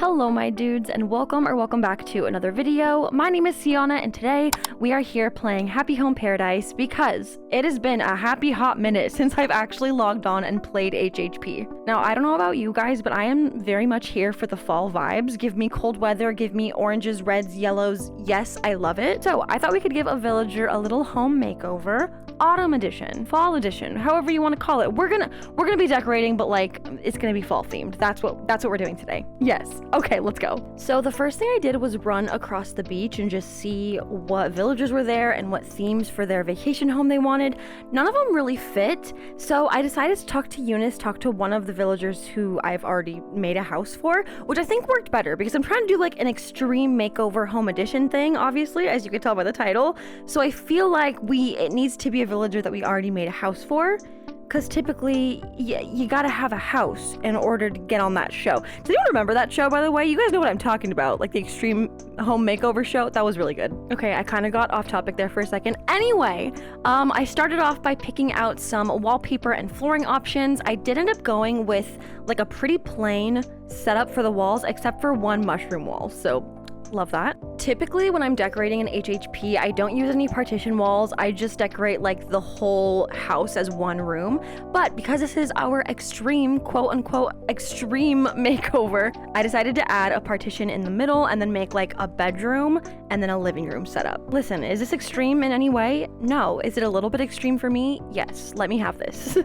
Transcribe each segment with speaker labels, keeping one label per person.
Speaker 1: Hello my dudes, and welcome back to another video. My name is Siana, and today we are here playing Happy Home Paradise because it has been a happy hot minute since I've actually logged on and played HHP. Now, I don't know about you guys, but I am very much here for the fall vibes. Give me cold weather, give me oranges, reds, yellows. Yes, I love it. So I thought we could give a villager a little home makeover. Autumn edition, fall edition, however you want to call it. We're gonna be decorating, but like it's gonna be fall themed. That's what we're doing today. Yes. Okay, let's go. So the first thing I did was run across the beach and just see what villagers were there and what themes for their vacation home they wanted. None of them really fit, so I decided to talk to one of the villagers who I've already made a house for, which I think worked better because I'm trying to do like an extreme makeover home edition thing, obviously, as you can tell by the title. So I feel like it needs to be a villager that we already made a house for, because typically you gotta have a house in order to get on that show. Does anyone remember that show, by the way? You guys know what I'm talking about, like the extreme home makeover show. That was really good. Okay, I kind of got off topic there for a second. Anyway, I started off by picking out some wallpaper and flooring options. I did end up going with like a pretty plain setup for the walls, except for one mushroom wall, so love that. Typically when I'm decorating an HHP, I don't use any partition walls. I just decorate like the whole house as one room. But because this is our extreme, quote unquote, extreme makeover, I decided to add a partition in the middle and then make like a bedroom and then a living room setup. Listen, is this extreme in any way? No. Is it a little bit extreme for me? Yes. Let me have this.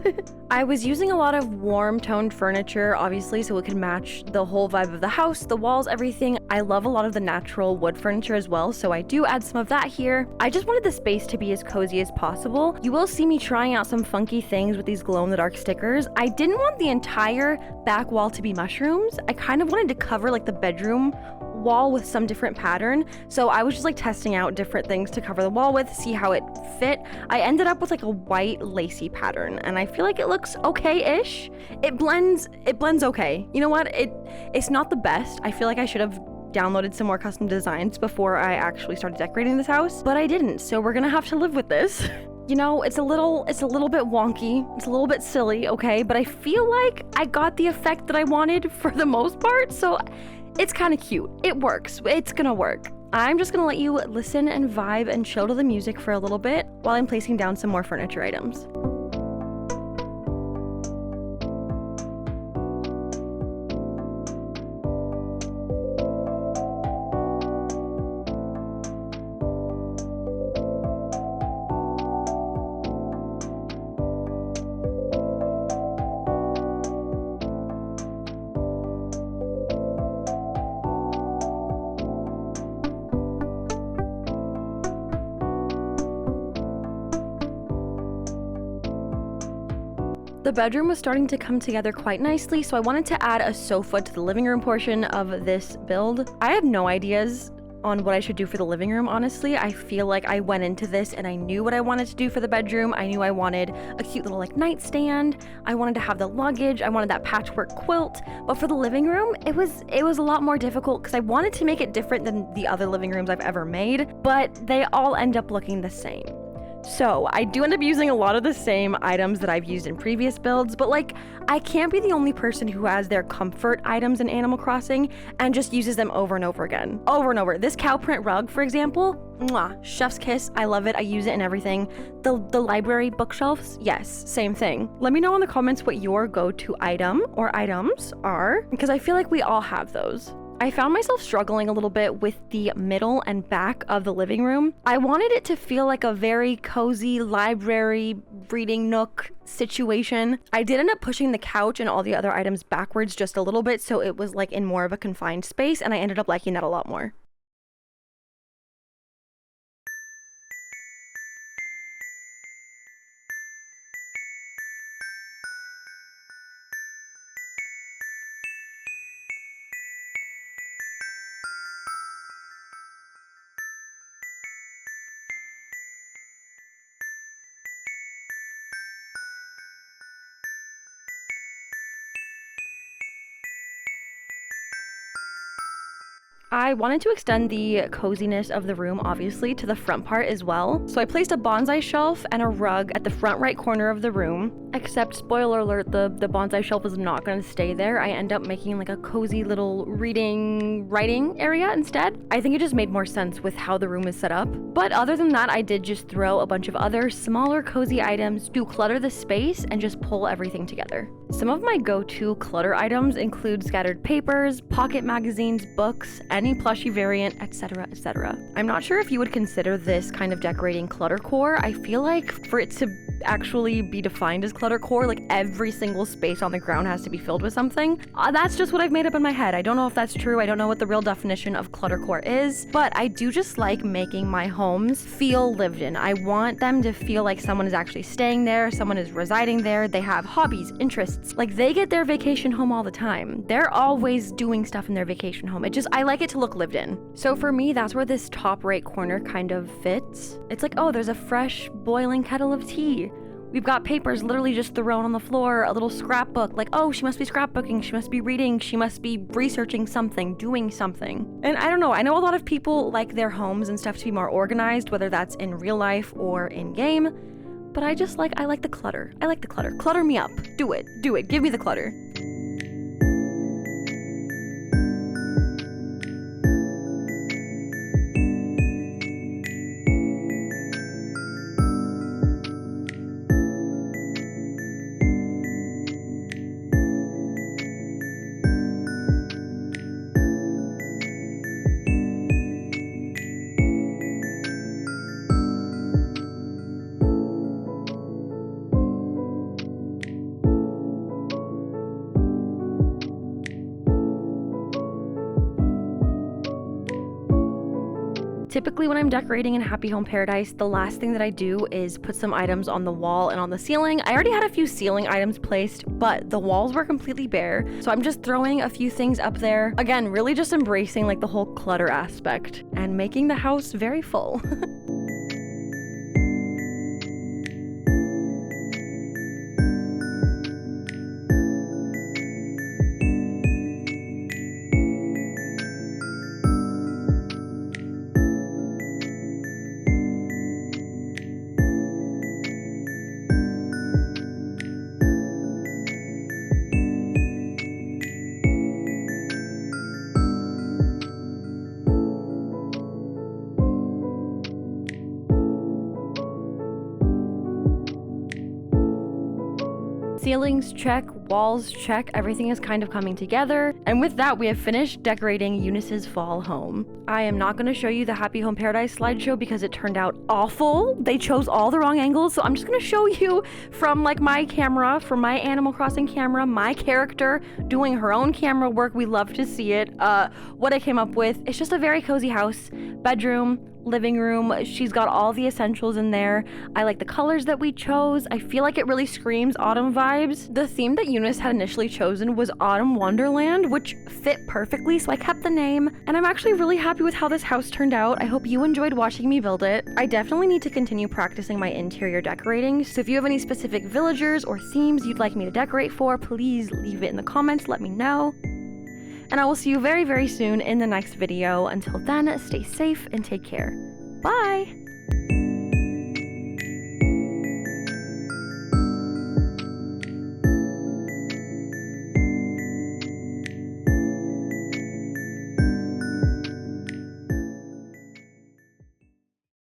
Speaker 1: I was using a lot of warm toned furniture, obviously, so it could match the whole vibe of the house, the walls, everything. I love a lot of the natural wood furniture as well, so I do add some of that here. I just wanted the space to be as cozy as possible. You will see me trying out some funky things with these glow-in-the-dark stickers. I didn't want the entire back wall to be mushrooms. I kind of wanted to cover like the bedroom wall with some different pattern, so I was just like testing out different things to cover the wall with, see how it fit. I ended up with like a white lacy pattern, and I feel like it looks okay-ish. It blends okay. You know what? It's not the best. I feel like I should have downloaded some more custom designs before I actually started decorating this house, but I didn't, so we're gonna have to live with this. You know, it's a little bit wonky, it's a little bit silly, okay, but I feel like I got the effect that I wanted for the most part, so it's kind of cute. It works. It's gonna work. I'm just gonna let you listen and vibe and chill to the music for a little bit while I'm placing down some more furniture items. The bedroom was starting to come together quite nicely, so I wanted to add a sofa to the living room portion of this build. I had no ideas on what I should do for the living room, honestly. I feel like I went into this and I knew what I wanted to do for the bedroom. I knew I wanted a cute little like nightstand. I wanted to have the luggage. I wanted that patchwork quilt. But for the living room, it was a lot more difficult because I wanted to make it different than the other living rooms I've ever made, but they all end up looking the same. So I do end up using a lot of the same items that I've used in previous builds, but like I can't be the only person who has their comfort items in Animal Crossing and just uses them over and over again. Over and over. This cow print rug, for example, mwah, chef's kiss. I love it. I use it in everything. The library bookshelves, yes, same thing. Let me know in the comments what your go-to item or items are, because I feel like we all have those. I found myself struggling a little bit with the middle and back of the living room. I wanted it to feel like a very cozy library reading nook situation. I did end up pushing the couch and all the other items backwards just a little bit, so it was like in more of a confined space, and I ended up liking that a lot more. I wanted to extend the coziness of the room, obviously, to the front part as well. So I placed a bonsai shelf and a rug at the front right corner of the room. Except, spoiler alert, the bonsai shelf is not going to stay there. I end up making like a cozy little reading, writing area instead. I think it just made more sense with how the room is set up. But other than that, I did just throw a bunch of other smaller cozy items to clutter the space and just pull everything together. Some of my go-to clutter items include scattered papers, pocket magazines, books, any plushie variant, etc, etc. I'm not sure if you would consider this kind of decorating cluttercore. I feel like for it to actually be defined as cluttercore, like every single space on the ground has to be filled with something. That's just what I've made up in my head. I don't know if that's true. I don't know what the real definition of cluttercore is, but I do just like making my homes feel lived in. I want them to feel like someone is actually staying there, someone is residing there, they have hobbies, interests. Like they get their vacation home all the time. They're always doing stuff in their vacation home. I like it to look lived in. So for me, that's where this top right corner kind of fits. It's like, oh, there's a fresh boiling kettle of tea. We've got papers literally just thrown on the floor, a little scrapbook, like, oh, she must be scrapbooking, she must be reading, she must be researching something, doing something. And I don't know, I know a lot of people like their homes and stuff to be more organized, whether that's in real life or in game, but I like the clutter. I like the clutter. Clutter me up. Do it. Give me the clutter. Typically when I'm decorating in Happy Home Paradise, the last thing that I do is put some items on the wall and on the ceiling. I already had a few ceiling items placed, but the walls were completely bare. So I'm just throwing a few things up there. Again, really just embracing like the whole clutter aspect and making the house very full. Ceilings check, walls check, everything is kind of coming together. And with that, we have finished decorating Eunice's fall home. I am not going to show you the Happy Home Paradise slideshow because it turned out awful. They chose all the wrong angles, so I'm just going to show you from like my camera, from my Animal Crossing camera, my character doing her own camera work. We love to see it. What I came up with, it's just a very cozy house, bedroom, living room. She's got all the essentials in there. I like the colors that we chose. I feel like it really screams autumn vibes. The theme that Eunice had initially chosen was Autumn Wonderland, which fit perfectly, so I kept the name. And I'm actually really happy with how this house turned out. I hope you enjoyed watching me build it. I definitely need to continue practicing my interior decorating, so if you have any specific villagers or themes you'd like me to decorate for, please leave it in the comments, let me know. And I will see you very, very soon in the next video. Until then, stay safe and take care. Bye!